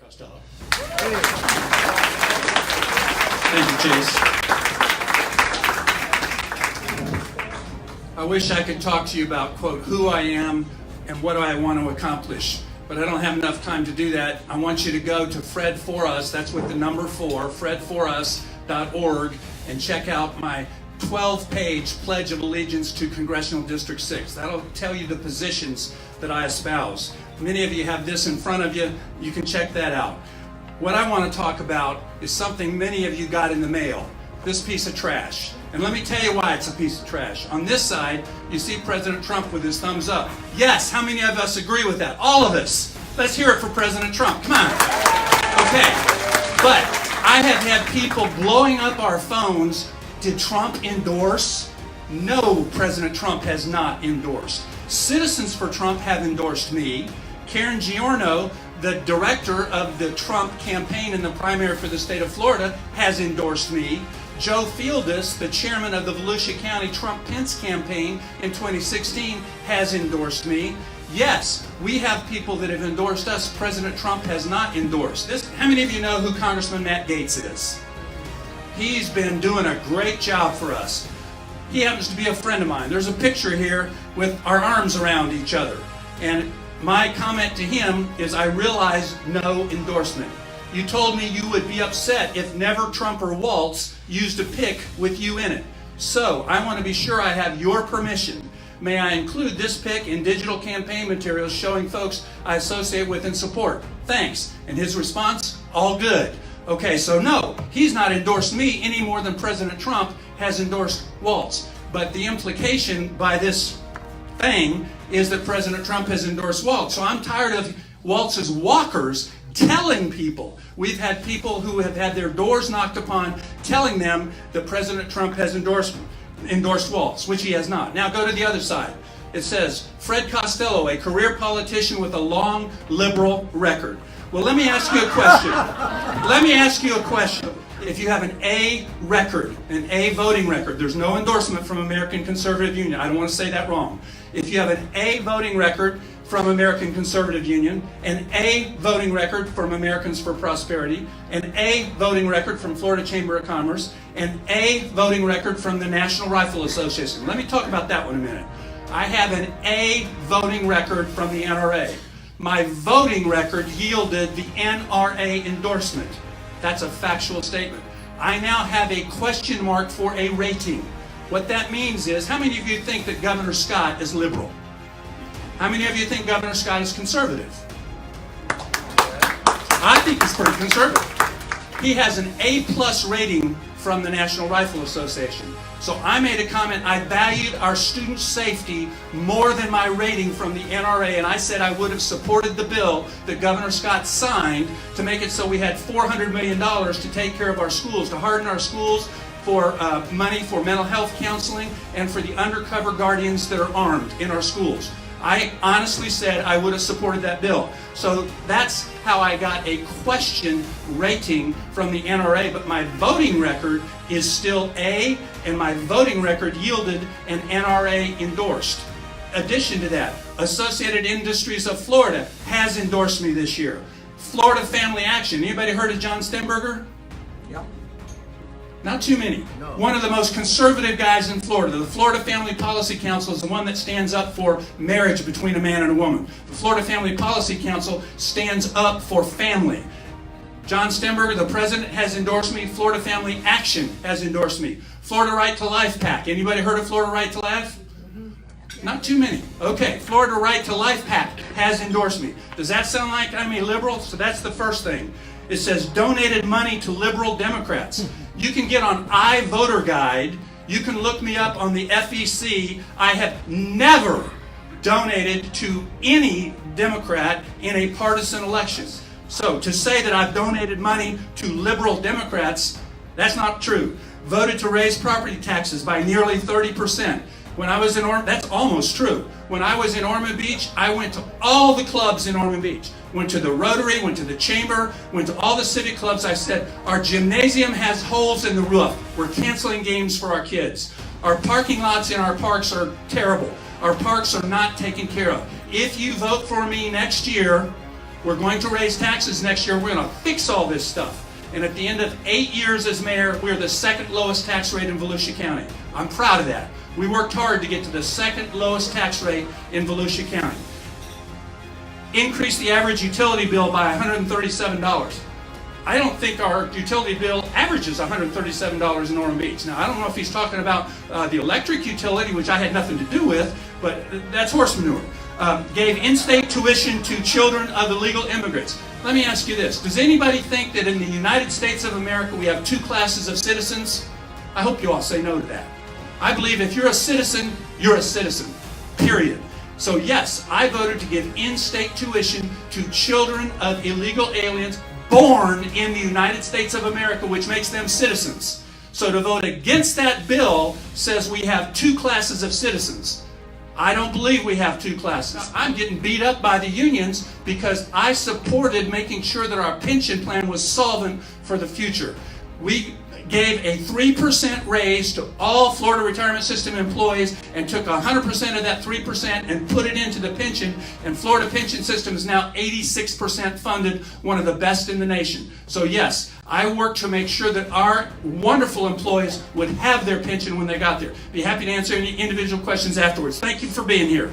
Fred Costello. Thank you, Chase. I wish I could talk to you about, quote, who I am and what I want to accomplish, but I don't have enough time to do that. I want you to go to Fred For Us, that's with the number 4, fredforus.org, and check out my 12-page Pledge of Allegiance to Congressional District 6. That'll tell you the positions that I espouse. Many of you have this in front of you. You can check that out. What I want to talk about is something many of you got in the mail, this piece of trash. And let me tell you why it's a piece of trash. On this side, you see President Trump with his thumbs up. Yes, how many of us agree with that? All of us. Let's hear it for President Trump. Come on. Okay. But I have had people blowing up our phones. Did Trump endorse? No, President Trump has not endorsed. Citizens for Trump have endorsed me. Karen Giorno, the director of the Trump campaign in the primary for the state of Florida, has endorsed me. Joe Fieldis, the chairman of the Volusia County Trump-Pence campaign in 2016, has endorsed me. Yes, we have people that have endorsed us. President Trump has not endorsed this. How many of you know who Congressman Matt Gaetz is? He's been doing a great job for us. He happens to be a friend of mine. There's a picture here with our arms around each other. And my comment to him is, I realize no endorsement. You told me you would be upset if NeverTrumper Waltz used a pic with you in it. So I want to be sure I have your permission. May I include this pic in digital campaign materials showing folks I associate with and support? Thanks. And his response, all good. Okay, so no, he's not endorsed me any more than President Trump has endorsed Waltz. But the implication by this thing is that President Trump has endorsed Waltz. So I'm tired of Waltz's walkers telling people. We've had people who have had their doors knocked upon telling them that President Trump has endorsed Waltz, which he has not. Now go to the other side. It says, Fred Costello, a career politician with a long liberal record. Well, let me ask you a question. Let me ask you a question. If you have an A record, an A voting record, there's no endorsement from American Conservative Union. I don't want to say that wrong. If you have an A voting record from American Conservative Union, an A voting record from Americans for Prosperity, an A voting record from Florida Chamber of Commerce, an A voting record from the National Rifle Association. Let me talk about that one a minute. I have an A voting record from the NRA. My voting record yielded the NRA endorsement. That's a factual statement. I now have a question mark for a rating. What that means is, how many of you think that Governor Scott is liberal? How many of you think Governor Scott is conservative? I think he's pretty conservative. He has an A+ rating from the National Rifle Association. So I made a comment, I valued our student safety more than my rating from the NRA, and I said I would have supported the bill that Governor Scott signed to make it so we had $400 million to take care of our schools, to harden our schools, for money for mental health counseling, and for the undercover guardians that are armed in our schools. I honestly said I would have supported that bill. So that's how I got a question rating from the NRA, but my voting record is still A, and my voting record yielded an NRA endorsed. Addition to that, Associated Industries of Florida has endorsed me this year. Florida Family Action. Anybody heard of John Stenberger? Yep. Not too many. No. One of the most conservative guys in Florida. The Florida Family Policy Council is the one that stands up for marriage between a man and a woman. The Florida Family Policy Council stands up for family. John Stenberger, the president, has endorsed me. Florida Family Action has endorsed me. Florida Right to Life PAC. Anybody heard of Florida Right to Life? Not too many. Okay, Florida Right to Life PAC has endorsed me. Does that sound like I'm a liberal? So that's the first thing. It says donated money to liberal Democrats. You can get on iVoter Guide. You can look me up on the FEC. I have never donated to any Democrat in a partisan election. So to say that I've donated money to liberal Democrats, that's not true. Voted to raise property taxes by nearly 30%. When I was in that's almost true. When I was in Ormond Beach, I went to all the clubs in Ormond Beach. Went to the Rotary, went to the Chamber, went to all the civic clubs. I said, our gymnasium has holes in the roof. We're canceling games for our kids. Our parking lots in our parks are terrible. Our parks are not taken care of. If you vote for me next year, We're going to raise taxes next year. We're going to fix all this stuff. And at the end of 8 years as mayor, we're the second lowest tax rate in Volusia County. I'm proud of that. We worked hard to get to the second lowest tax rate in Volusia County. Increase the average utility bill by $137. I don't think our utility bill averages $137 in Ormond Beach. Now, I don't know if he's talking about the electric utility, which I had nothing to do with, but that's horse manure. Gave in-state tuition to children of illegal immigrants. Let me ask you this. Does anybody think that in the United States of America we have two classes of citizens? I hope you all say no to that. I believe if you're a citizen, you're a citizen, period. So yes, I voted to give in-state tuition to children of illegal aliens born in the United States of America, which makes them citizens. So to vote against that bill says we have two classes of citizens. I don't believe we have two classes. I'm getting beat up by the unions because I supported making sure that our pension plan was solvent for the future. We gave a 3% raise to all Florida Retirement System employees and took 100% of that 3% and put it into the pension, and Florida pension system is now 86% funded, one of the best in the nation. So yes, I worked to make sure that our wonderful employees would have their pension when they got there. Be happy to answer any individual questions afterwards. Thank you for being here.